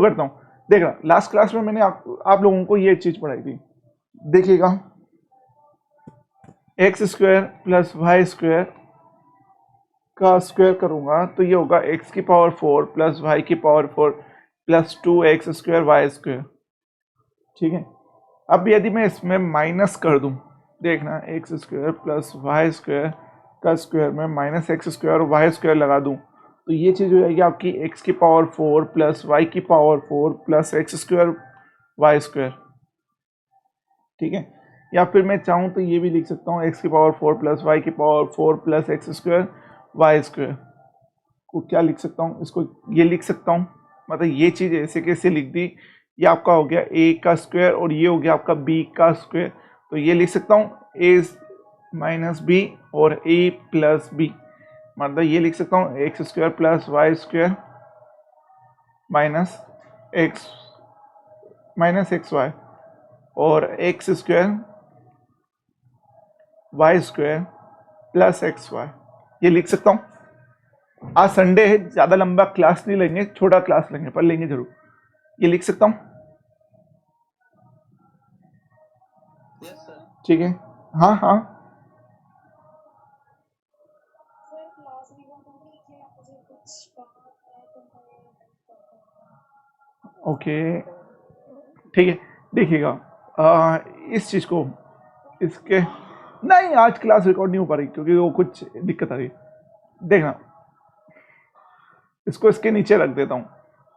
करता हूँ। देखना, लास्ट क्लास में मैंने आप लोगों को ये चीज पढ़ाई थी। देखिएगा, x square plus y square का स्क्वायर करूंगा तो ये होगा एक्स की पावर 4 प्लस वाई की power 4 plus 2x square y square. ठीक है, अब यदि मैं इसमें माइनस कर दूं, देखना, x square plus y square का स्क्वायर में माइनस एक्स स्क्वायर और वाई स्क्वायर लगा दूं तो ये चीज़ हो जाएगी आपकी एक्स की पावर 4 प्लस वाई की power 4 plus x square y square. ठीक है, या फिर मैं चाहूँ तो ये भी लिख सकता हूँ एक्स की पावर 4 प्लस वाई की power 4 plus x square y square को क्या लिख सकता हूँ, इसको ये लिख सकता हूँ, मतलब ये चीज़ ऐसे कैसे लिख दी, ये आपका हो गया a का स्क्वायर और ये हो गया आपका b का स्क्वायर। तो ये लिख सकता हूँ a माइनस बी और a प्लस बी, मतलब ये लिख सकता हूँ x square plus y square minus x y और x square y square plus x y, ये लिख सकता हूँ। आज संडे है, ज़्यादा लंबा क्लास नहीं लेंगे, छोटा क्लास लेंगे, पर लेंगे जरूर। ये लिख सकता हूँ, ठीक है। हाँ हाँ, ओके, ठीक है। देखिएगा, इस चीज़ को इसके नहीं, आज क्लास रिकॉर्ड नहीं हो पा रही क्योंकि वो कुछ दिक्कत आ रही है। देखना, इसको इसके नीचे रख देता हूँ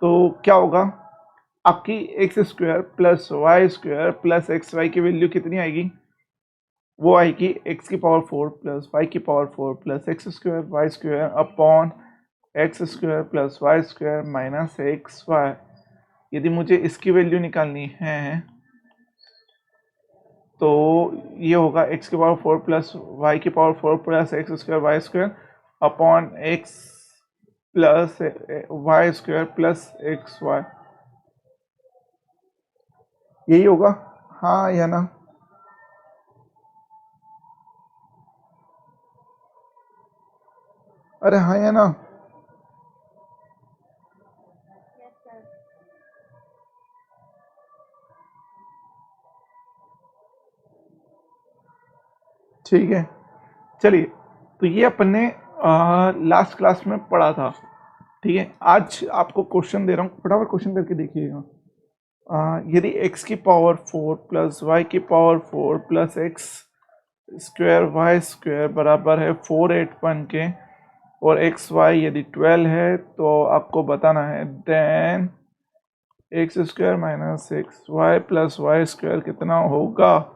तो क्या होगा, आपकी x square plus y square plus x y की वैल्यू कितनी आएगी, वो आएगी एक्स की पावर 4 प्लस वाई की power 4 plus x square y square upon x square plus y square minus x y. यदि मुझे इसकी वैल्यू निकालनी है तो ये होगा एक्स की पावर 4 प्लस वाई की power 4 plus x square y square upon x plus y square plus x y, यही होगा, हाँ या ना? अरे हाँ या ना? ठीक है, चलिए, तो ये अपन ने लास्ट क्लास में पढ़ा था। ठीक है, आज आपको क्वेश्चन दे रहा हूँ, फटाफट क्वेश्चन करके देखिएगा। यदि x की पावर 4 प्लस वाई की power 4 plus x square y square बराबर है 481 के और एक्स वाई यदि 12 है तो आपको बताना है then x square minus x y plus y square कितना होगा।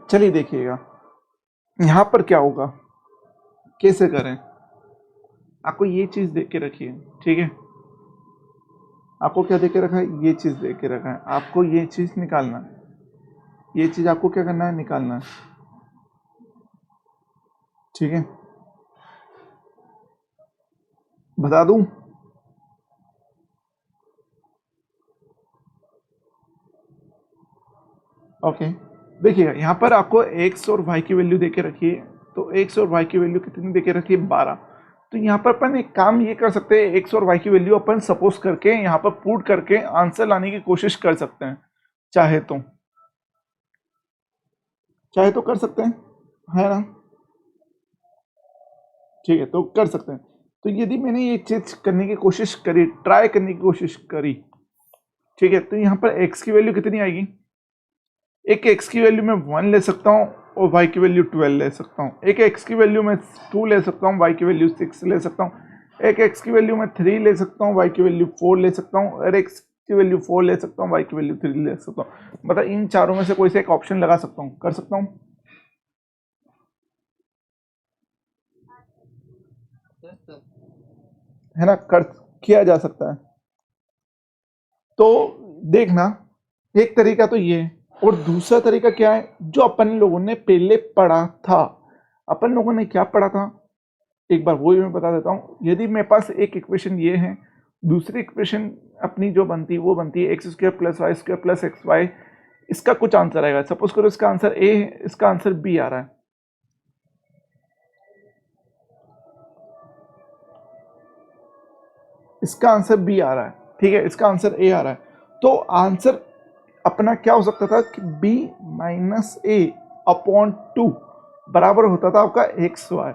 चलिए देखिएगा, यहाँ पर क्या होगा, कैसे करें, आपको ये चीज देख के रखिए। ठीक है, आपको क्या देख के रखा है, ये चीज देख के रखा है, आपको ये चीज निकालना है, ये चीज आपको क्या करना है, निकालना है। ठीक है, बता दूं, ओके। देखिएगा, यहाँ पर आपको एक्स और वाई की वैल्यू देके रखिए, तो एक्स और वाई की वैल्यू कितनी देके रखिए, 12। तो यहाँ पर अपन एक काम ये कर सकते हैं, एक्स और वाई की वैल्यू अपन सपोज करके यहाँ पर पुट करके आंसर लाने की कोशिश कर सकते हैं, चाहे तो कर सकते हैं, है ना? ठीक है, तो कर सकते हैं। तो यदि मैंने ये चीज करने की कोशिश करी, ट्राई करने की कोशिश करी, ठीक है, तो यहाँ पर एक्स की वैल्यू कितनी आएगी, एक एक्स की वैल्यू मैं 1 ले सकता हूँ और y की वैल्यू 12 ले सकता हूँ। एक x की वैल्यू मैं 2 ले सकता हूँ, y की वैल्यू 6 ले सकता हूँ। एक x की वैल्यू मैं 3 ले सकता हूँ, y की वैल्यू 4 ले सकता हूँ। और x की वैल्यू 4 ले सकता हूँ, y की वैल्यू 3 ले सकता हूँ। मतलब इन चारों में से कोई से एक ऑप्शन लगा सकता हूँ, कर सकता हूँ, है ना, कर किया जा सकता है। तो देखना, एक तरीका तो ये है, और दूसरा तरीका क्या है जो अपन लोगों ने पहले पढ़ा था। अपन लोगों ने क्या पढ़ा था, एक बार वो भी मैं बता देता हूँ। यदि मेरे पास एक इक्वेशन ये है, दूसरी इक्वेशन अपनी जो बनती है वो बनती है x square plus y square plus x y, इसका कुछ आंसर आएगा। सपोज करो इसका आंसर ए है, इसका आंसर बी आ रहा है, इसका आंसर बी आ रहा है, ठीक है, इसका आंसर ए आ रहा है। तो आंसर अपना क्या हो सकता था कि बी माइनस ए अपॉन 2 बराबर होता था आपका एक्स वाई,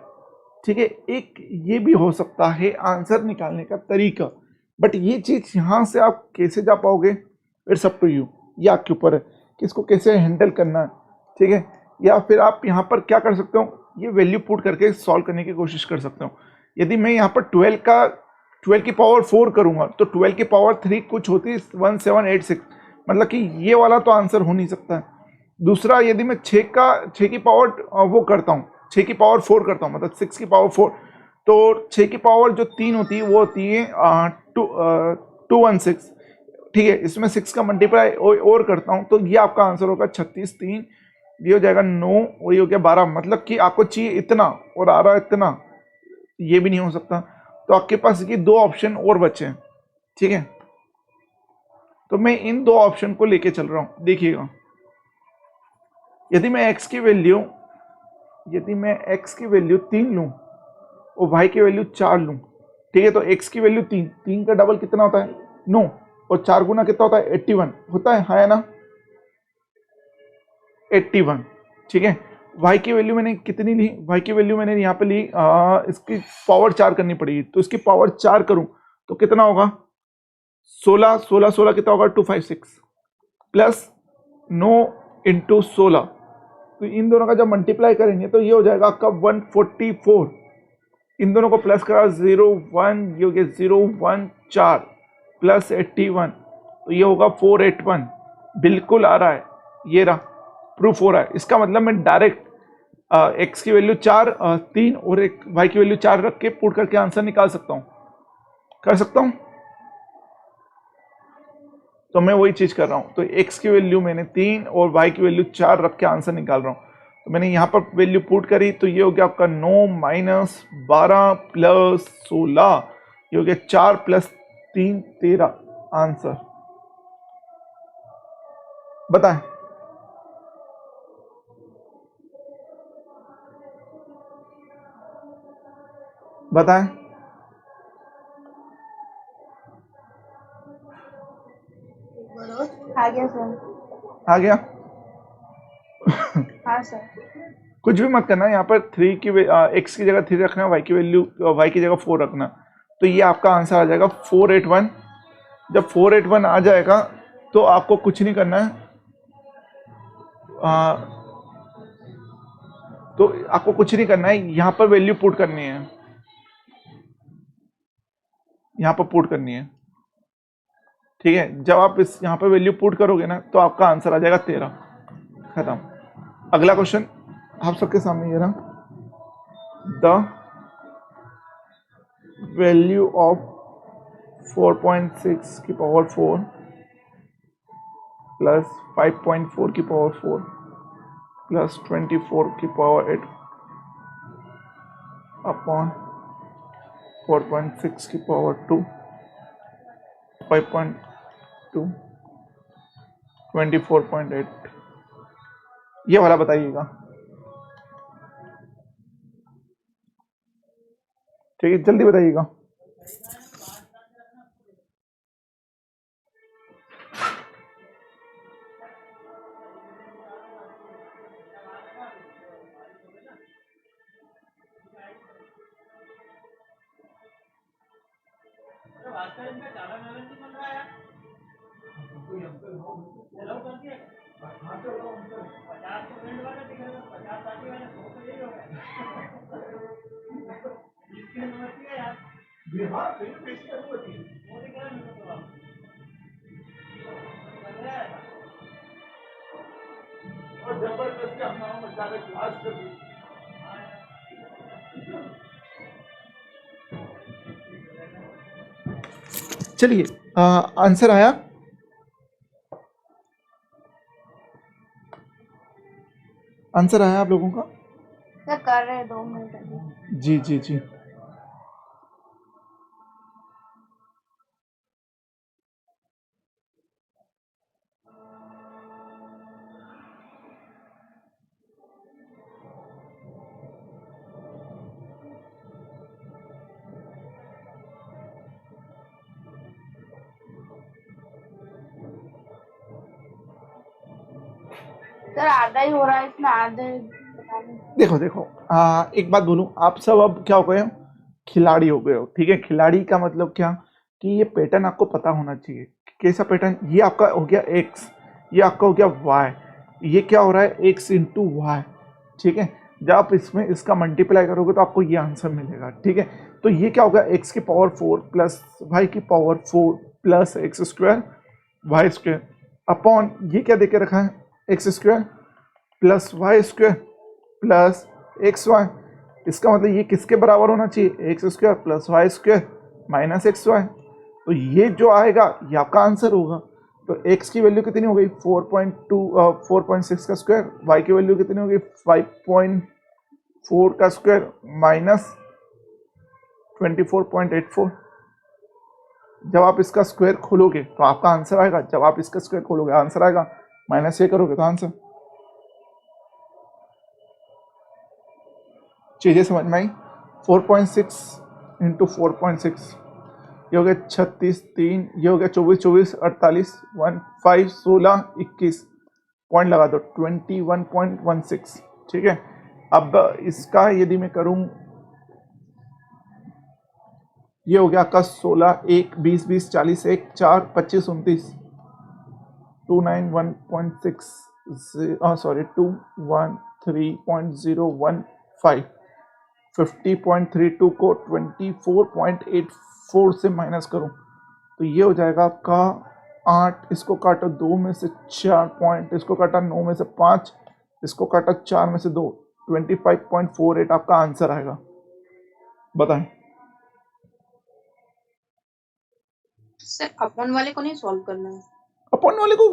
ठीक है। एक ये भी हो सकता है आंसर निकालने का तरीका, बट ये चीज यहां से आप कैसे जा पाओगे, इट्स अप टू यू, ये आपके ऊपर है कि इसको कैसे हैंडल करना है, ठीक है। या फिर आप यहाँ पर क्या कर सकते हो, ये वैल्यू पुट करके सॉल्व करने की कोशिश कर सकते हो। यदि मैं यहाँ पर 12 की पावर 4 करूंगा तो 12 की पावर 3 कुछ होती है 1786, मतलब कि ये वाला तो आंसर हो नहीं सकता है। दूसरा, यदि मैं 6 की पावर वो करता हूँ, 6 की पावर 4 करता हूँ, मतलब 6 की पावर 4, तो 6 की पावर जो 3 होती है वो होती है 216, ठीक है। इसमें 6 का मल्टीप्लाई और करता हूँ तो ये आपका आंसर होगा 36, 3 ये हो जाएगा 9 और ये हो गया 12, मतलब कि आपको चाहिए इतना और आ रहा है इतना, ये भी नहीं हो सकता। तो आपके पास ये दो ऑप्शन और बचे हैं, ठीक है। तो मैं इन दो ऑप्शन को लेके चल रहा हूं, देखिएगा। यदि मैं x की वैल्यू 3 लूं और y की वैल्यू 4 लूं, ठीक है, तो x की वैल्यू 3 का डबल कितना होता है 9, और 4 गुना कितना होता है 81 होता है, हाँ है ना, 81, ठीक है। y की वैल्यू मैंने कितनी ली, y की वैल्यू मैंने यहाँ पे ली, इसकी पावर 4 करनी पड़ेगी, तो इसकी पावर 4 करूं तो कितना होगा 16, 16 16 कितना होगा 256 प्लस 9 इंटू 16, तो इन दोनों का जब मल्टीप्लाई करेंगे तो ये हो जाएगा आपका 144। इन दोनों को प्लस करा 0 1, ये हो गया 0 1 4 प्लस 81, तो ये होगा 481, बिल्कुल आ रहा है, ये रहा, प्रूफ हो रहा है। इसका मतलब मैं डायरेक्ट एक्स की वैल्यू 4 3 और एक वाई की वैल्यू 4 रख के पुट करके आंसर निकाल सकता हूँ, कर सकता हूँ। तो मैं वही चीज कर रहा हूं, तो x की वैल्यू मैंने 3 और y की वैल्यू 4 रख के आंसर निकाल रहा हूं। तो मैंने यहां पर वैल्यू पुट करी तो ये हो गया आपका 9 माइनस 12 प्लस 16, ये हो गया 4 प्लस 3 13, आंसर बताएं। बताएं, आ गया सर। आ गया। हाँ सर। कुछ भी मत करना, यहाँ पर 3 की x की जगह 3 रखना, y की वैल्यू y की जगह 4 रखना, तो ये आपका आंसर आ जाएगा 481। जब 481 आ जाएगा तो आपको कुछ नहीं करना है, तो आपको कुछ नहीं करना है, यहाँ पर वैल्यू पुट करनी है, यहाँ पर पुट करनी है, ठीक है। जब आप इस यहाँ पर वैल्यू पुट करोगे ना तो आपका आंसर आ जाएगा 13, खत्म। अगला क्वेश्चन आप सबके सामने ये रहा, द वैल्यू ऑफ 4.6 की पावर 4 प्लस 5.4 की पावर 4 प्लस 24 की पावर 8 अपॉन 4.6 की पावर 2 5.2 24.8, ये वाला बताइएगा, ठीक है, जल्दी बताइएगा। चलिए आंसर आया। आंसर आया आप लोगों का? सर कर रहे 2 मिनट अभी। जी जी जी। सर आधा ही हो रहा है इसमें, आधे पता नहीं। देखो देखो एक बात बोलूं, आप सब अब क्या हो गए हो, खिलाड़ी हो गए हो, ठीक है। खिलाड़ी का मतलब क्या, कि ये पैटर्न आपको पता होना चाहिए। कैसा पैटर्न, ये आपका हो गया एक्स, ये आपका हो गया वाई, ये क्या हो रहा है एक्स इंटू वाई, ठीक है। जब आप इसमें इसका मल्टीप्लाई करोगे तो आपको ये आंसर मिलेगा, ठीक है। तो ये क्या होगा, एक्स की पावर 4 प्लस वाई की power 4 plus x square y square upon ये क्या देके रखा है, x square plus y square plus x y. इसका मतलब ये किसके बराबर होना चाहिए, x square plus y square minus x y. तो ये जो आएगा ये आपका आंसर होगा। तो x की वैल्यू कितनी हो गई 4.6 का स्क्वायर, y की वैल्यू कितनी हो गई 5.4 का स्क्वायर माइनस 24.84। जब आप इसका स्क्वायर खोलोगे तो आपका आंसर आएगा, जब आप इसका स्क्वायर खोलोगे आंसर आएगा, माइनस ये करोगे तो आंसर। चीजें समझ में आई? 4.6 इंटू 4.6, ये हो गया 36 3, ये हो गया 24 24 48 1 5 16 21, पॉइंट लगा दो 21.16, ठीक है। अब इसका यदि मैं करूं, ये हो गया आपका 16 1 20 20 40 1 4 25 29 291.6 सॉरी 213.015 50.32 को 24.84 से माइनस करूं तो ये हो जाएगा आपका 8, इसको काटा 2 में से 4 पॉइंट, इसको काटा 9 में से 5, इसको काटा 4 में से 2, 25.48 आपका आंसर आएगा। बताएं। सर अपन वाले को नहीं सॉल्व करना है? अपन वाले को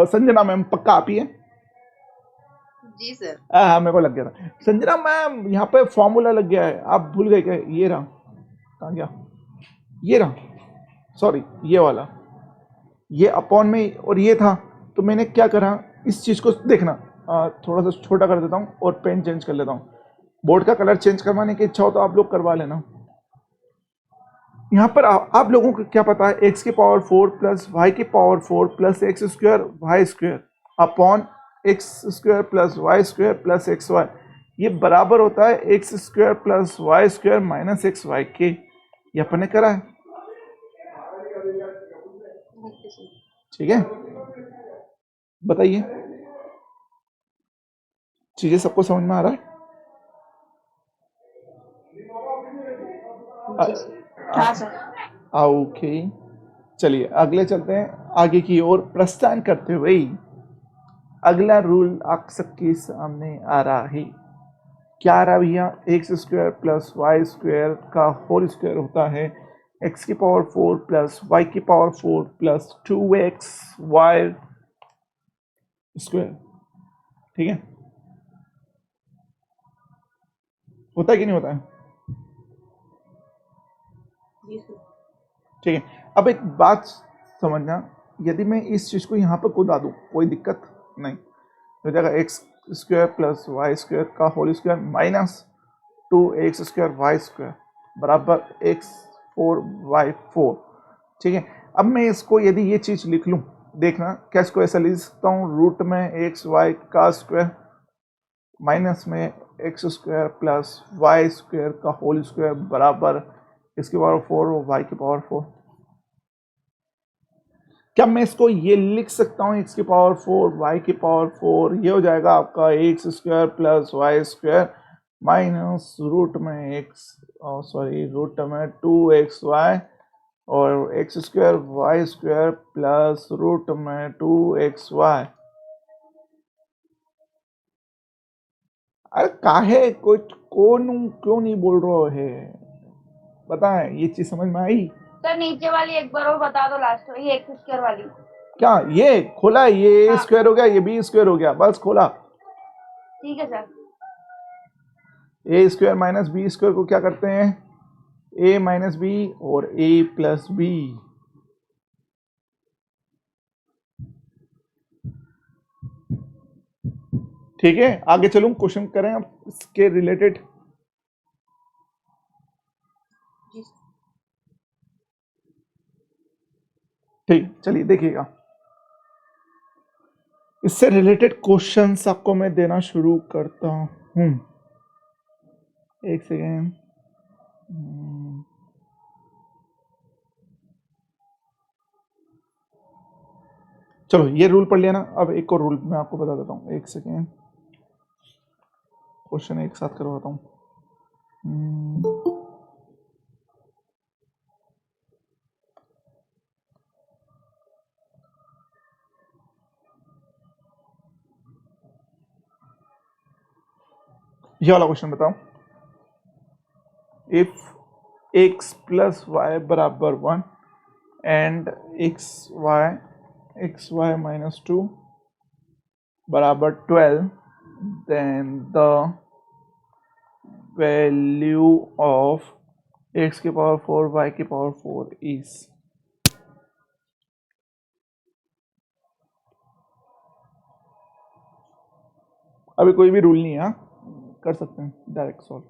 संजना मैम पक्का आप ही है? जी सर। हाँ मेरे को लग गया था संजना मैम, यहाँ पे फॉर्मूला लग गया है, आप भूल गए क्या? ये रहा, कहाँ गया, ये रहा, सॉरी ये वाला, ये अपॉन में और ये था। तो मैंने क्या करा, इस चीज़ को देखना, थोड़ा सा छोटा कर देता हूँ और पेन चेंज कर लेता हूँ। बोर्ड का कलर चेंज करवाने की इच्छा हो तो आप लोग करवा लेना। यहाँ पर आप लोगों को क्या पता है, एक्स की पावर 4 प्लस वाई की power 4 plus x square y square upon x square plus y square plus x y, ये बराबर होता है x square plus y square minus x y के। ये अपन ने करा है, ठीक है। बताइए, चीजें सबको समझ में आ रहा है? हाँ सर। ओके, चलिए अगले चलते हैं, आगे की ओर प्रस्थान करते हुए अगला रूल आप सबके सामने आ रहा है। क्या आ रहा है भैया, x square plus y square का होल स्क्वायर होता है एक्स की पावर 4 प्लस वाई की power 4 plus 2x y square, ठीक है। होता है कि नहीं होता है? ठीक है। अब एक बात समझना, यदि मैं इस चीज़ को यहाँ पर कूदा दूँ कोई दिक्कत नहीं, हो जाएगा x square plus y square का whole square minus 2x square y square बराबर x4y4, ठीक है। अब मैं इसको यदि ये चीज़ लिख लूँ, देखना क्या इसको ऐसा लिख सकता हूँ, रूट में एक्स वाई का स्क्वायर माइनस में x square plus y square का होल स्क्वायर बराबर इसकी पावर 4 और वाई की पावर 4। क्या मैं इसको ये लिख सकता हूँ एक्स की पावर 4 वाई की पावर 4, ये हो जाएगा आपका x square plus y square minus root में एक्स, सॉरी रूट में 2xy और x square y square plus root में 2xy। अरे काहे कोई कौन क्यों नहीं बोल रहे है, बताएं ये चीज समझ में आई? सर नीचे वाली एक बार और बता दो, लास्ट वाली एक्स स्क्वायर वाली। क्या ये खोला, ये ए हाँ। स्क्वायर हो गया, ये बी स्क्वायर हो गया, बस खोला। ठीक है सर। ए स्क्वायर माइनस बी स्क्वायर को क्या करते हैं, ए माइनस बी और ए प्लस बी। ठीक है, आगे चलूं, क्वेश्चन करें अब इसके रिलेटेड। जी सर। ठीक, चलिए देखिएगा, इससे रिलेटेड क्वेश्चंस आपको मैं देना शुरू करता हूं। एक सेकेंड। चलो ये रूल पढ़ लिया ना, अब एक और रूल मैं आपको बता देता हूँ, एक सेकेंड, क्वेश्चन एक साथ करवाता हूँ। ये वाला क्वेश्चन बताओ, इफ x प्लस वाई बराबर 1 एंड एक्स वाई माइनस 2 बराबर 12, then the value of x की पावर 4 y की पावर 4 इज। अभी कोई भी रूल नहीं है, कर सकते हैं डायरेक्ट सॉल्व।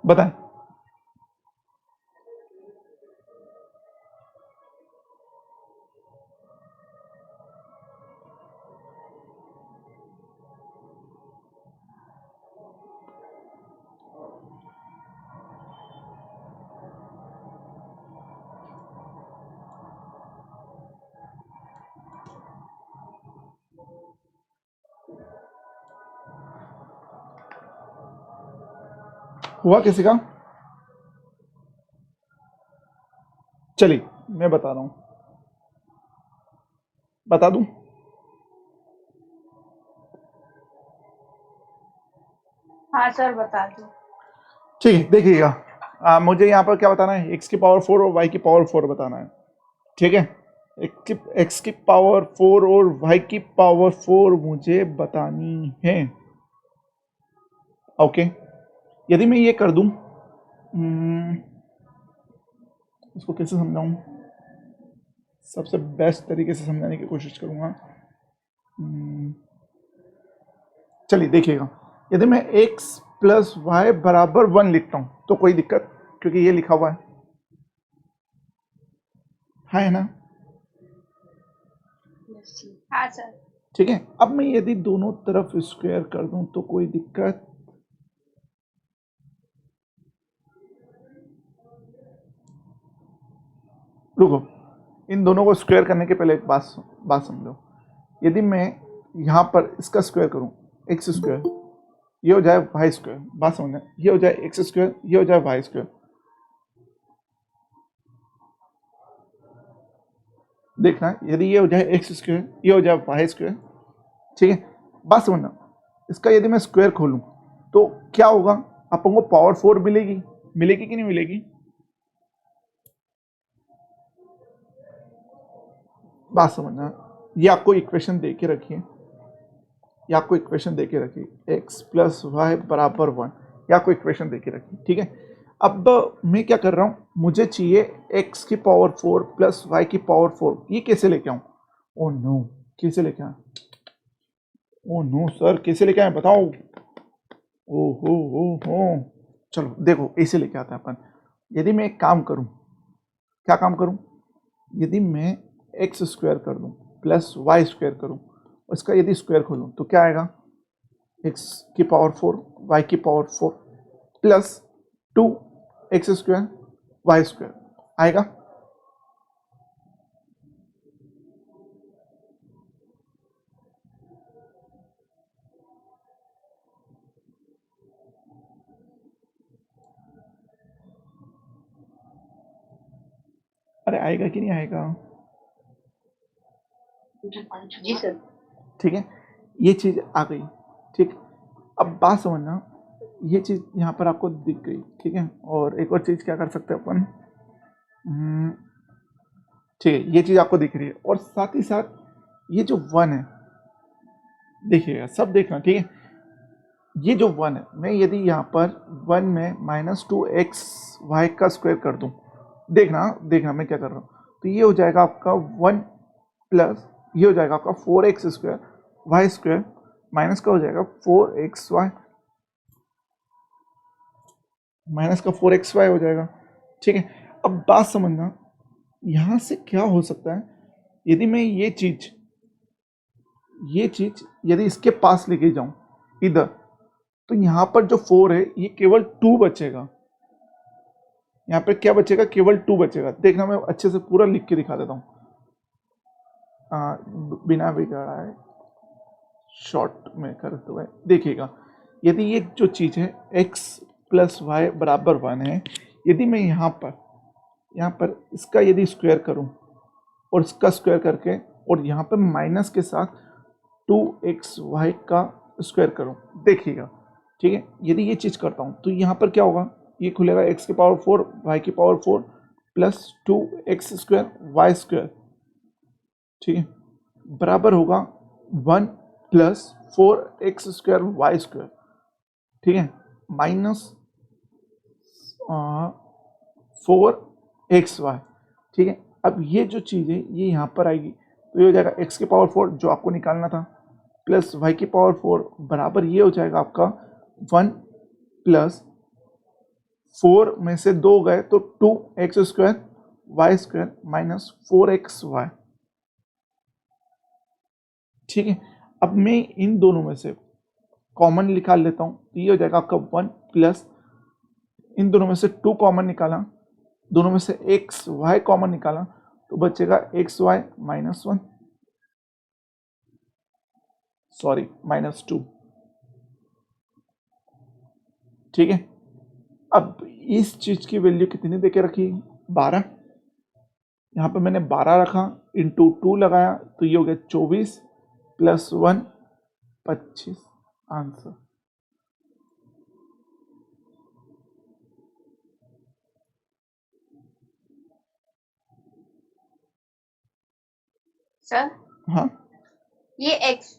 बताएं। हुआ किसी का? चलिए मैं बता रहा हूं, बता दूं। हाँ सर बता दो। ठीक है, देखिएगा, मुझे यहाँ पर क्या बताना है, x की पावर 4 और y की पावर 4 बताना है। ठीक है, x की पावर 4 और y की पावर 4 मुझे बतानी है। ओके, यदि मैं ये कर दूं, इसको कैसे समझाऊं, सबसे बेस्ट तरीके से समझाने की कोशिश करूंगा। चलिए देखिएगा, यदि मैं x प्लस वाई बराबर 1 लिखता हूं तो कोई दिक्कत, क्योंकि ये लिखा हुआ है, हाँ है ना? हाँ सर। ठीक है, अब मैं यदि दोनों तरफ स्क्वायर कर दूं तो कोई दिक्कत, रुको, इन दोनों को स्क्वायर करने के पहले एक बात समझो। यदि मैं यहाँ पर इसका स्क्वायर करूँ, एक्स स्क्वायर, ये हो जाए वाई स्क्वायर, बात समझना, ये हो जाए एक्स स्क्वायर, ये हो जाए वाई स्क्वायर। देखना यदि ये हो जाए एक्स स्क्वायर, ये हो जाए वाई स्क्वायर, ठीक है। बात समझना, इसका यदि मैं स्क्वायर खोलूं तो क्या होगा, अपन को पावर 4 मिलेगी, मिलेगी कि नहीं मिलेगी? बात समझना, ये आपको इक्वेशन दे के रखिए, ये आपको इक्वेशन दे के रखिए एक्स प्लस वाई बराबर 1, ये आपको इक्वेशन दे के रखिए, ठीक है। अब मैं क्या कर रहा हूँ, मुझे चाहिए एक्स की पावर 4 प्लस वाई की पावर 4, ये कैसे लेके आऊँ? ओ नो, कैसे लेके आए? ओ नो सर, कैसे लेके आए बताओ? ओ हो, चलो देखो ऐसे लेके आता है अपन। यदि मैं एक काम करूं, क्या काम करूं, यदि मैं एक्स स्क्वायर कर दूं प्लस वाई स्क्वायर करूं, उसका यदि स्क्वायर खोलूं तो क्या आएगा, एक्स की पावर 4 वाई की power 4 plus 2 x square y square आएगा। अरे आएगा कि नहीं आएगा? जी सर। ठीक है, ये चीज़ आ गई, ठीक। अब बात समझना, ये चीज़ यहाँ पर आपको दिख गई, ठीक है। और एक और चीज़ क्या कर सकते हैं अपन, ठीक है, ये चीज़ आपको दिख रही है, और साथ ही साथ ये जो 1 है, देखिएगा सब देखना, ठीक है। ये जो 1 है, मैं यदि यहाँ पर 1 में -2x वाई का स्क्वायर कर दूँ, देखना देखना मैं क्या कर रहा हूँ, तो ये हो जाएगा आपका 1 प्लस ये हो जाएगा आपका 4x square y square minus का हो जाएगा 4x वाई, माइनस का 4x वाई हो जाएगा, ठीक है। अब बात समझना, यहाँ से क्या हो सकता है, यदि मैं ये चीज़ यदि इसके पास लेके जाऊँ इधर, तो यहाँ पर जो 4 है ये केवल 2 बचेगा, यहाँ पे क्या बचेगा, केवल 2 बचेगा। देखना मैं अच्छे से पूरा लिख के दिखा देता हूँ, बिना बिगाड़ाए शॉर्ट में करते हुए देखिएगा। यदि ये जो चीज़ है x प्लस वाई बराबर 1 है, यदि मैं यहाँ पर इसका यदि स्क्वायर करूँ और इसका स्क्वायर करके और यहाँ पर माइनस के साथ 2xy का स्क्वायर करूँ, देखिएगा, ठीक है। यदि ये चीज़ करता हूँ तो यहाँ पर क्या होगा, ये खुलेगा x की पावर 4 y की power 4 plus 2x square y square, ठीक है, बराबर होगा 1 plus 4x square y square, ठीक है, माइनस 4xy, ठीक है। अब ये जो चीज़ है ये यहाँ पर आएगी, तो ये हो जाएगा x की पावर 4 जो आपको निकालना था प्लस y की पावर 4 बराबर ये हो जाएगा आपका 1 प्लस 4 में से 2 गए तो 2x square y square minus 4xy, ठीक है। अब मैं इन दोनों में से कॉमन निकाल लेता हूँ, तो ये हो जाएगा आपका 1 प्लस इन दोनों में से 2 कॉमन निकाला, दोनों में से एक्स वाई कॉमन निकाला, तो बचेगा एक्स वाई माइनस 1, सॉरी -2, ठीक है। अब इस चीज़ की वैल्यू कितनी देके रखी, 12, यहाँ पर मैंने 12 रखा, इंटू 2 लगाया, तो ये हो गया 24 प्लस 1 25, आंसर। सर हाँ, ये x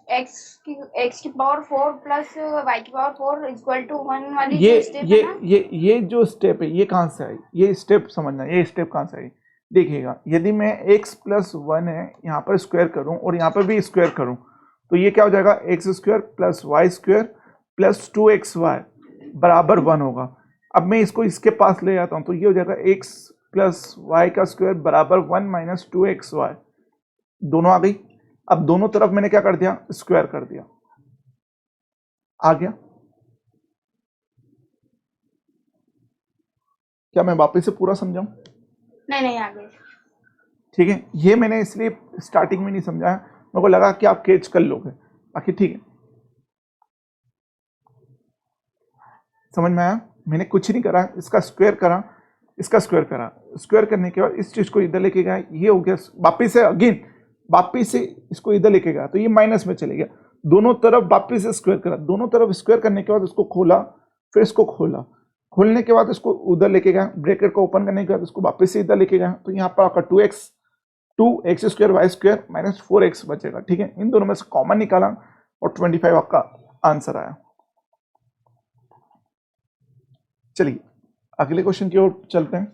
की पावर 4 प्लस y की पावर 4 इक्वल टू 1 वाली जो स्टेप है ना, ये जो स्टेप है ये कहाँ से आई, ये स्टेप समझना, ये स्टेप कहाँ से आई, देखिएगा। यदि मैं x प्लस 1 है यहाँ पर स्क्वायर करूँ और यहाँ पर भी स्क्वायर करूँ, तो ये क्या हो जाएगा, x square plus y square plus 2xy बराबर 1 होगा। अब मैं इसको इसके पास ले जाता हूँ, तो ये हो जाएगा x प्लस वाई का स्क्वायर बराबर 1 माइनस 2xy, दोनों आ गई। अब दोनों तरफ मैंने क्या कर दिया, स्क्वायर कर दिया, आ गया। क्या मैं वापस से पूरा समझाऊं? नहीं आ गए। ठीक है, ये मैंने इसलिए स्टार्टिंग में नहीं समझाया, मेरे को लगा कि आप कैच कर लोगे, बाकी ठीक है, समझ में आया। मैंने कुछ नहीं करा, इसका स्क्वायर करा, इसका स्क्वायर करा, स्क्वायर करने के बाद इस चीज को इधर लेके गया, ये हो गया वापिस से अगेन, वापिस से इसको इधर लेके गया तो ये माइनस में चले गया, दोनों तरफ वापिस से स्क्वायर करा, दोनों तरफ स्क्वायर करने के बाद इसको खोला, फिर इसको खोला, खोलने के बाद इसको उधर लेके गया, ब्रैकेट को ओपन करने के बाद इसको वापस से इधर लेके गया, तो यहाँ पर आपका 2x square y square minus 4x बचेगा। ठीक है, इन दोनों में से कॉमन निकाला और 25 आपका आंसर आया। चलिए अगले क्वेश्चन की ओर चलते हैं।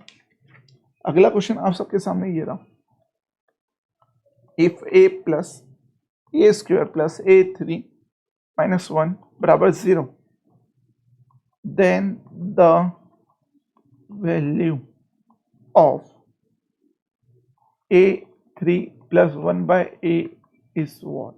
अगला क्वेश्चन आप सबके सामने ये रहा, if a plus A square plus a3 minus 1 बराबर 0, then the value of a3 plus 1 by a is what?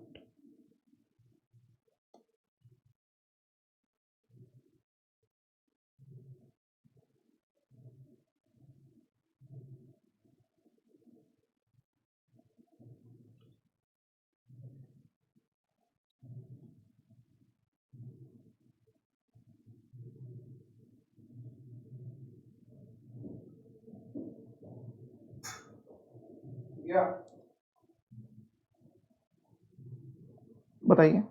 बताइए।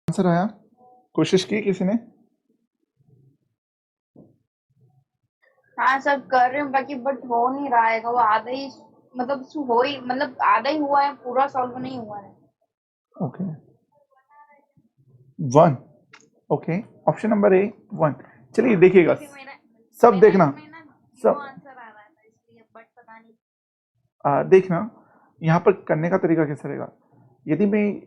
आंसर आया? कोशिश की किसी ने? हाँ सब कर रहे हैं बाकी, बट हो नहीं रहा है, वो आधा ही मतलब हो ही, मतलब आधा ही हुआ है, पूरा सॉल्व नहीं हुआ है। Okay 1, okay option number A 1। चलिए देखिएगा, सब देखना, सब आंसर आ रहा था इसलिए, बट पता नहीं। देखना यहाँ पर करने का तरीका कैसा रहेगा। यदि मैं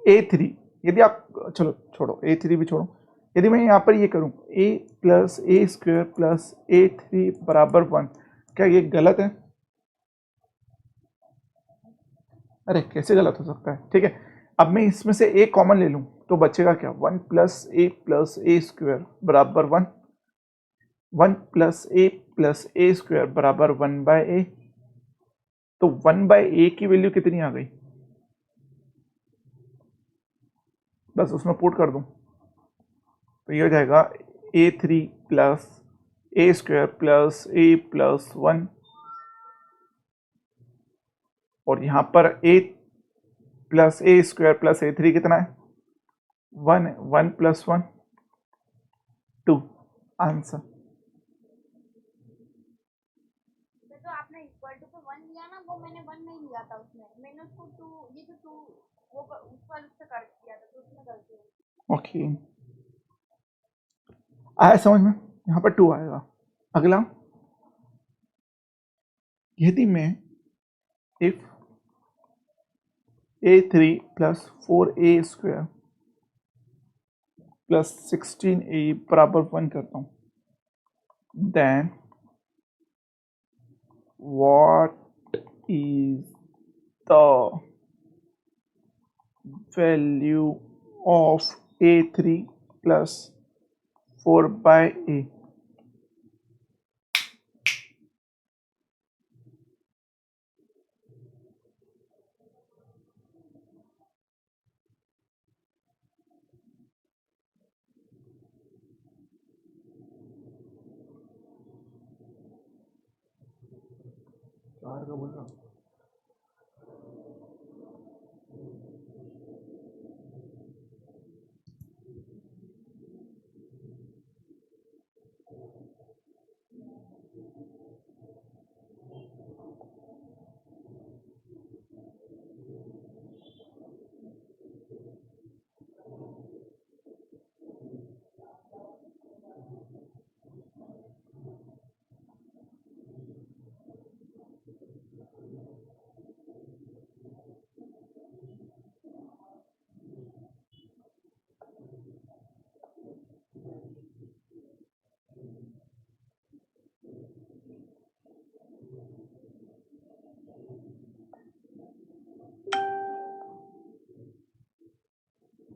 a3, यदि आप चलो छोड़ो a3 भी छोड़ो, यदि मैं यहाँ पर ये करूँ a plus A square plus a3 बराबर 1, क्या ये गलत है? अरे कैसे गलत हो सकता है? ठीक है, अब मैं इसमें से a कॉमन ले लूँ तो बचेगा क्या, 1 प्लस ए स्क्वायर बराबर 1, 1 प्लस ए स्क्वायर बराबर 1 बाय ए, तो 1 बाय ए की वैल्यू कितनी आ गई, बस उसमें पुट कर दूं तो ये हो जाएगा a3 प्लस ए स्क्वायर प्लस ए प्लस 1, और यहाँ पर a plus A square plus a3 कितना है, 1 है, 1 प्लस 1 2, आंसर। तो आपने इक्वल टू पे 1 लिया ना, वो मैंने 1 नहीं लिया था उसमें, मैंने उसको 2, ये जो 2 वो ऊपर से कर दिया था, तो उसमें गलती हुई। ओके आया समझ में, यहाँ पर 2 आएगा। अगला, यदि मैं if a3 plus 4a square plus 16a बराबर 1 करता हूँ, then what is the value of a3 plus 4 by a? बार का बोल रहा हूँ।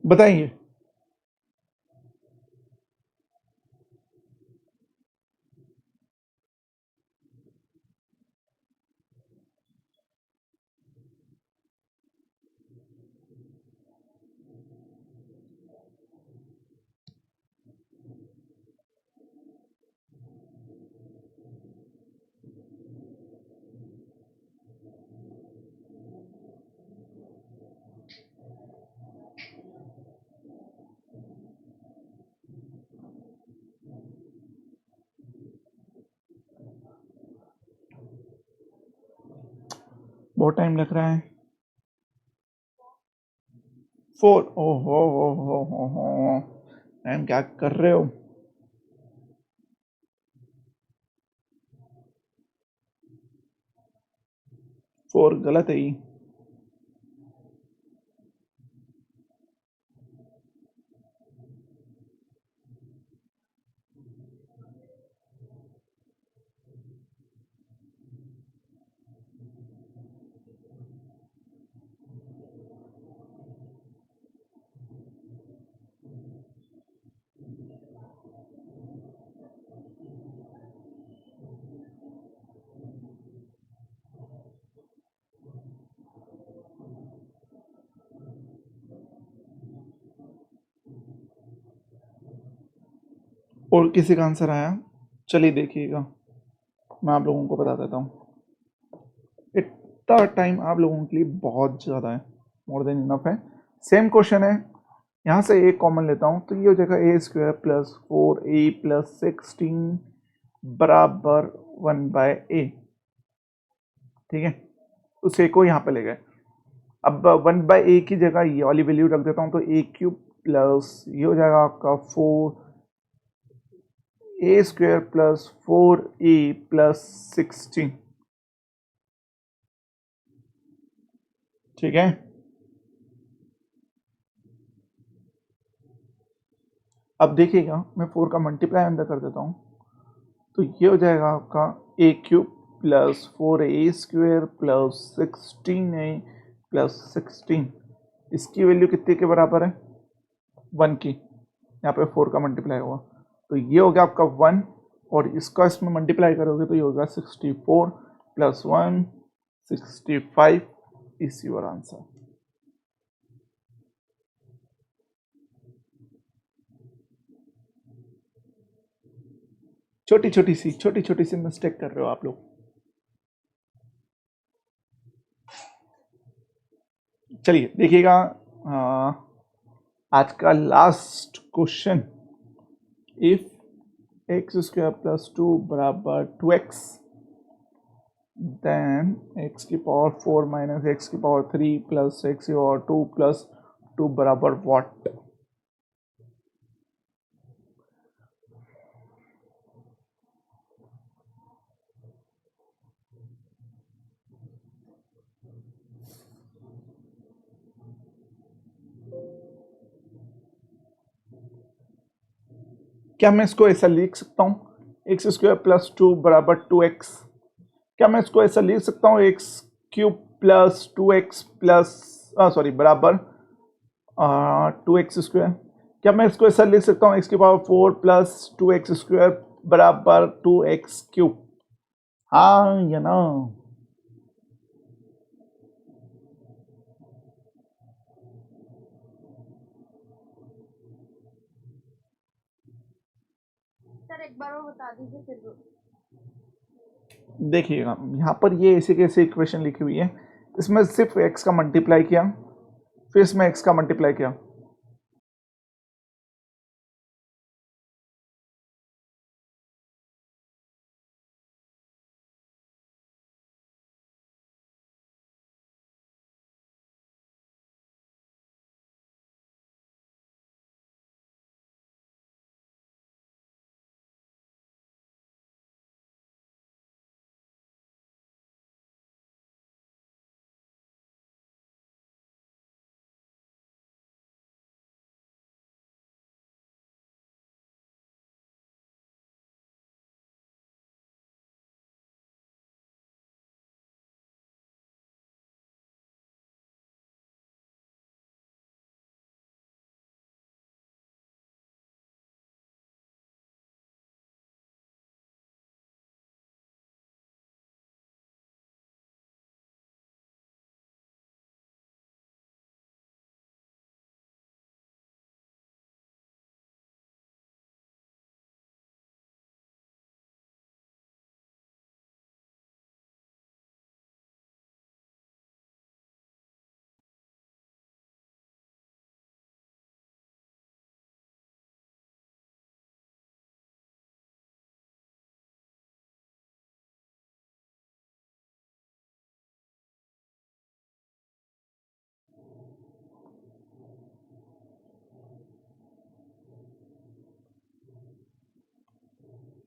बताइए। बहुत टाइम लग रहा है। 4। ओहो मैम क्या कर रहे हो? 4 गलत है ये। और किसी का आंसर आया? चलिए देखिएगा, मैं आप लोगों को बता देता हूँ। इतना टाइम आप लोगों के लिए बहुत ज़्यादा है, मोर देन इनफ है। सेम क्वेश्चन है, यहाँ से ए कॉमन लेता हूँ तो ये हो जाएगा ए स्क्वायर प्लस 4a प्लस 16 बराबर 1/a। ठीक है, उस ए को यहाँ पे ले गए। अब 1/a की जगह ये वाली वैल्यू रख देता हूँ तो a क्यूब प्लस ये हो जाएगा आपका 4a square plus 4a plus 16। ठीक है, अब देखिएगा मैं 4 का मल्टीप्लाई अंदर कर देता हूँ तो ये हो जाएगा आपका a cube plus 4a square plus 16a plus 16। इसकी वैल्यू कितने के बराबर है? 1 की। यहाँ पे 4 का मल्टीप्लाई हुआ तो ये हो गया आपका 1, और इसका इसमें मल्टीप्लाई करोगे तो ये होगा 64 प्लस 1 65 इज योर आंसर। छोटी छोटी सी मिस्टेक कर रहे हो आप लोग। चलिए देखिएगा, आज का last question. If x square plus 2 बराबर 2x, देन एक्स की पावर 4 माइनस एक्स की पावर 3 प्लस एक्स की पावर 2 प्लस 2 बराबर व्हाट? क्या मैं इसको ऐसा लिख सकता हूँ एक्स स्क्वायर प्लस 2 बराबर 2x? क्या मैं इसको ऐसा लिख सकता हूँ x cube plus 2x plus sorry बराबर 2x स्क्वायर? क्या मैं इसको ऐसा लिख सकता हूँ एक्स की पावर 4 प्लस 2x स्क्वायर बराबर 2x क्यूब? हाँ या ना? सर एक बार और बता दीजिए फिर। देखिएगा यहाँ पर ये ऐसे कैसे इक्वेशन लिखी हुई है, इसमें सिर्फ x का मल्टीप्लाई किया, फिर इसमें x का मल्टीप्लाई किया।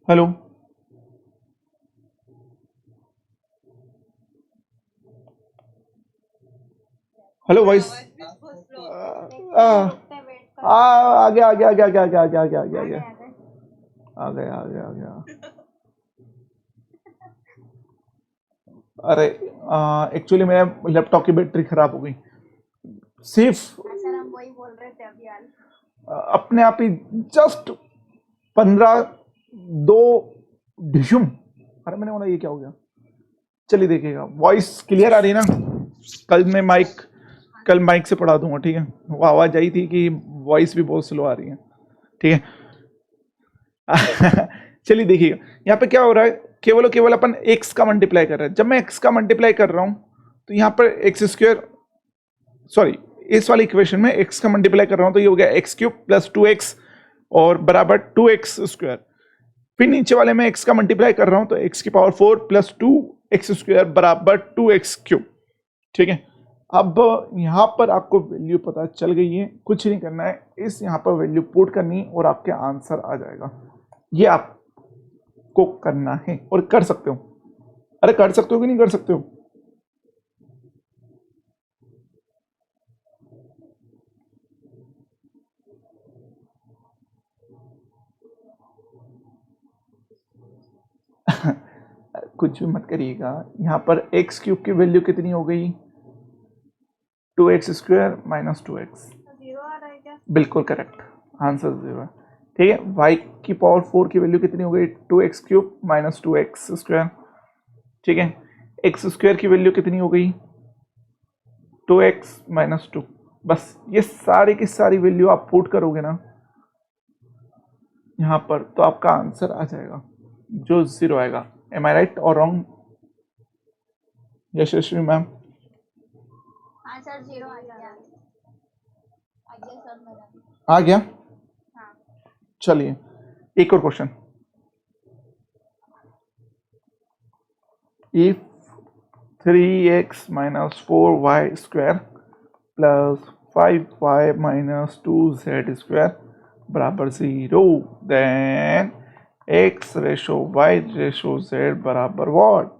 हेलो, हेलो वॉइस आ गया आ गया आ गया आ गया आ गया आ गया आ गया आ गया आ गया आ गया आ गया आ गया। अरे एक्चुअली मेरे लैपटॉप की बैटरी खराब हो गई, सिर्फ सर हम वही बोल रहे थे अभी यार। अपने आप ही जस्ट 15 दो डिशुम। अरे मैंने बोला ये क्या हो गया। चलिए देखिएगा, वॉइस क्लियर आ रही है ना। कल माइक से पढ़ा दूंगा, ठीक है। वो आवाज़ आई थी कि वॉइस भी बहुत स्लो आ रही है, ठीक है। चलिए देखिएगा यहाँ पे क्या हो रहा है, केवल और केवल अपन x का मल्टीप्लाई कर रहे हैं। जब मैं x का मल्टीप्लाई कर रहा हूं तो यहाँ पर एक्स स्क्वायर, सॉरी इस वाली इक्वेशन में x का मल्टीप्लाई कर रहा हूं तो ये हो गया एक्स क्यूब प्लस 2x और बराबर 2x स्क्वायर। फिर नीचे वाले में x का मल्टीप्लाई कर रहा हूं तो x की पावर 4 प्लस 2x स्क्वायर बराबर 2x क्यूब, ठीक है। अब यहाँ पर आपको वैल्यू पता चल गई है, कुछ नहीं करना है, इस यहाँ पर वैल्यू पुट करनी और आपके आंसर आ जाएगा। ये आपको करना है और कर सकते हो। अरे कर सकते हो कि नहीं कर सकते हो। कुछ भी मत करिएगा। यहाँ पर एक्स क्यूब की वैल्यू कितनी हो गई, 2x square minus 2x। Zero आ रहा है क्या? बिल्कुल करेक्ट, आंसर 0 है, ठीक है। y की पावर 4 की वैल्यू कितनी हो गई, 2x cube minus 2x square, ठीक है। x स्क्वायर की वैल्यू कितनी हो गई, 2x माइनस 2। बस ये सारी की सारी वैल्यू आप पुट करोगे ना यहाँ पर तो आपका आंसर आ जाएगा जो 0 आएगा। एम आई राइट और रॉन्ग यशस्वी मैम। हाँ सर जीरो आ गया सर मेरा। आ गया। हाँ चलिए एक और question. If 3x minus 4y square plus 5y minus 2z square बराबर 0 then x ratio y ratio z बराबर व्हाट।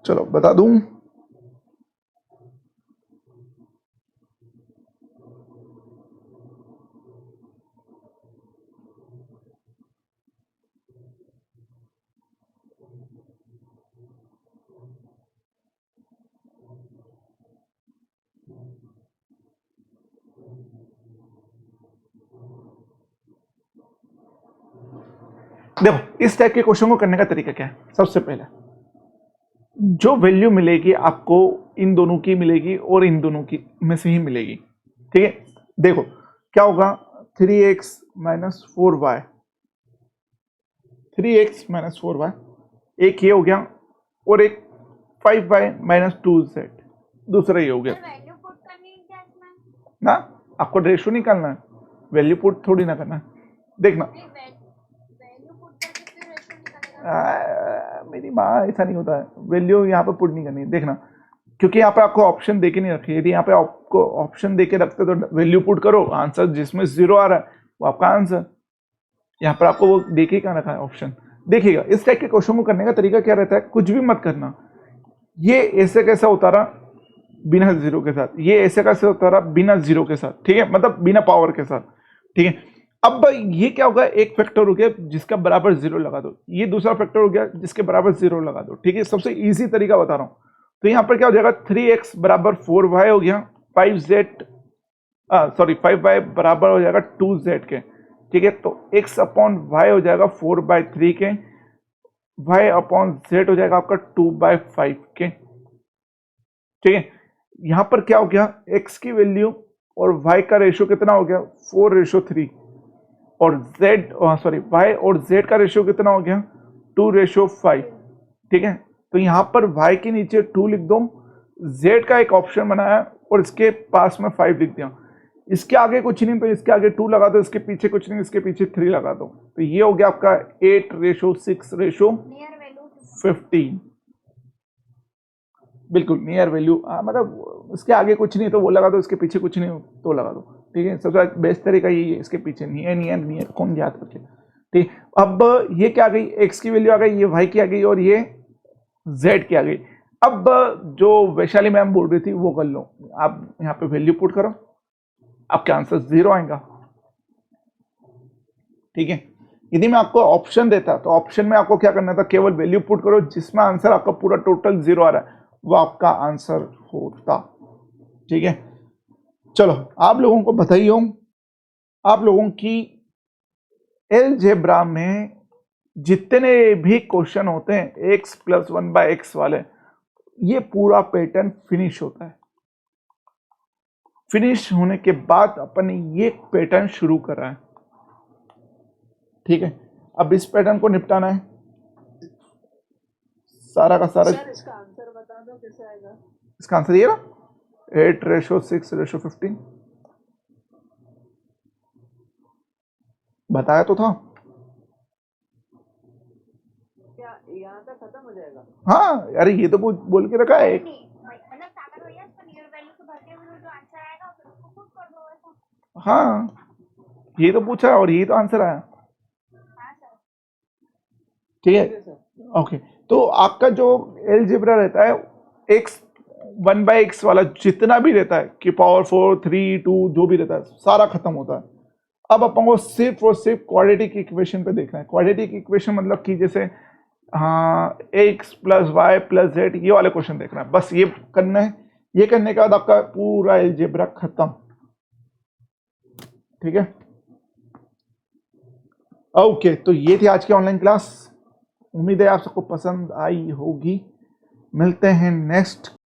चलो बता दूं, देखो इस टाइप के क्वेश्चन को करने का तरीका क्या है। सबसे पहले जो वैल्यू मिलेगी आपको इन दोनों की मिलेगी और इन दोनों की में से ही मिलेगी, ठीक है। देखो क्या होगा, 3x minus 4y, 3x minus 4y, एक ये हो गया और एक 5y माइनस 2z, दूसरा ये हो गया वैल्यू पुट करनी है क्या इसमें? ना। आपको रेशो निकालना है, वैल्यू पुट थोड़ी ना करना है। देखना वैल्यू पुट करके फिर रेशो निकालेगा। मेरी माँ, ऐसा नहीं होता है, वैल्यू यहाँ पर पुट नहीं करनी है। देखना, क्योंकि यहाँ पे आपको ऑप्शन देके नहीं रखी है। यदि यहाँ पे आपको ऑप्शन देके रखते तो वैल्यू पुट करो, आंसर जिसमें 0 आ रहा है वो आपका आंसर। यहाँ पर आपको वो देखे कहाँ रखा है ऑप्शन। देखिएगा इस टाइप के क्वेश्चन को करने का तरीका क्या रहता है, कुछ भी मत करना। ये ऐसे कैसा होता रहा बिना 0 के साथ, ये ऐसे कैसे होता रहा बिना 0 के साथ, ठीक है, मतलब बिना पावर के साथ, ठीक है। अब ये क्या होगा, एक फैक्टर हो गया जिसका बराबर 0 लगा दो, ये दूसरा फैक्टर हो गया जिसके बराबर 0 लगा दो, ठीक है। सबसे इजी तरीका बता रहा हूं। तो यहाँ पर क्या हो जाएगा, 3x बराबर 4y हो गया, 5y बराबर हो जाएगा 2z के, ठीक है। तो x अपॉन y हो जाएगा 4/3 के, y अपॉन z हो जाएगा आपका 2/5 के, ठीक है। यहां पर क्या हो गया, x की वैल्यू और y का रेशियो कितना हो गया, 4:3, और y और z का रेशियो कितना हो गया, 2:5, ठीक है। तो यहां पर y के नीचे 2 लिख दो, z का एक ऑप्शन बनाया और इसके पास में 5 लिख दिया। इसके आगे कुछ नहीं तो इसके आगे 2 लगा दो, इसके पीछे कुछ नहीं, इसके पीछे 3 लगा दो। तो ये हो गया आपका 8:6:15, बिल्कुल नियर वैल्यू। मतलब इसके आगे कुछ नहीं तो वो लगा दो, इसके पीछे कुछ नहीं तो लगा दो, ठीक है। सबसे बेस्ट तरीका यही है, इसके पीछे नियर कौन याद रखे, ठीक। अब ये क्या आ गई, x की वैल्यू आ गई, ये y की आ गई और ये z की आ गई। अब जो वैशाली मैम बोल रही थी वो कर लो, आप यहाँ पे वैल्यू पुट करो, आपके आंसर 0 आएगा, ठीक है। यदि मैं आपको ऑप्शन देता तो ऑप्शन में आपको क्या करना था, केवल वैल्यू पुट करो, जिसमें आंसर आपका पूरा टोटल 0 आ रहा है वो आपका आंसर होता, ठीक है। चलो आप लोगों को बताइए, आप लोगों की अलजेब्रा में जितने भी क्वेश्चन होते हैं x + 1/x वाले, ये पूरा पैटर्न फिनिश होता है। फिनिश होने के बाद अपन ने ये पैटर्न शुरू करा है, ठीक है। अब इस पैटर्न को निपटाना है सारा का सारा। सर इसका आंसर बता दो कैसे आएगा। इसका आंसर ये ना 8:6:15 बताया तो था। क्या यहाँ तक खत्म हो जाएगा? हाँ अरे ये तो बोल के रखा है मतलब सागर भैया इसको नियर वैल्यू से भरते हुए जो आंसर आएगा फिर उसको पुट कर दो ऐसा। हाँ ये तो पूछा और यही तो आंसर आया, हाँ सर। ठीक है। ओके तो आपका जो अलजेब्रा रहता है x 1/x वाला जितना भी रहता है कि पावर 4 3 2 जो भी रहता है सारा खत्म होता है। अब अपन को सिर्फ और सिर्फ क्वाड्रेटिक इक्वेशन पे देखना है। क्वाड्रेटिक इक्वेशन मतलब कि जैसे हाँ x + y + z ये वाले क्वेश्चन देखना है, बस ये करना है। ये करने के बाद आपका पूरा अलजेब्रा खत्म, ठीक है। ओके तो ये थी आज की ऑनलाइन क्लास, उम्मीद है आप सबको पसंद आई होगी। मिलते हैं नेक्स्ट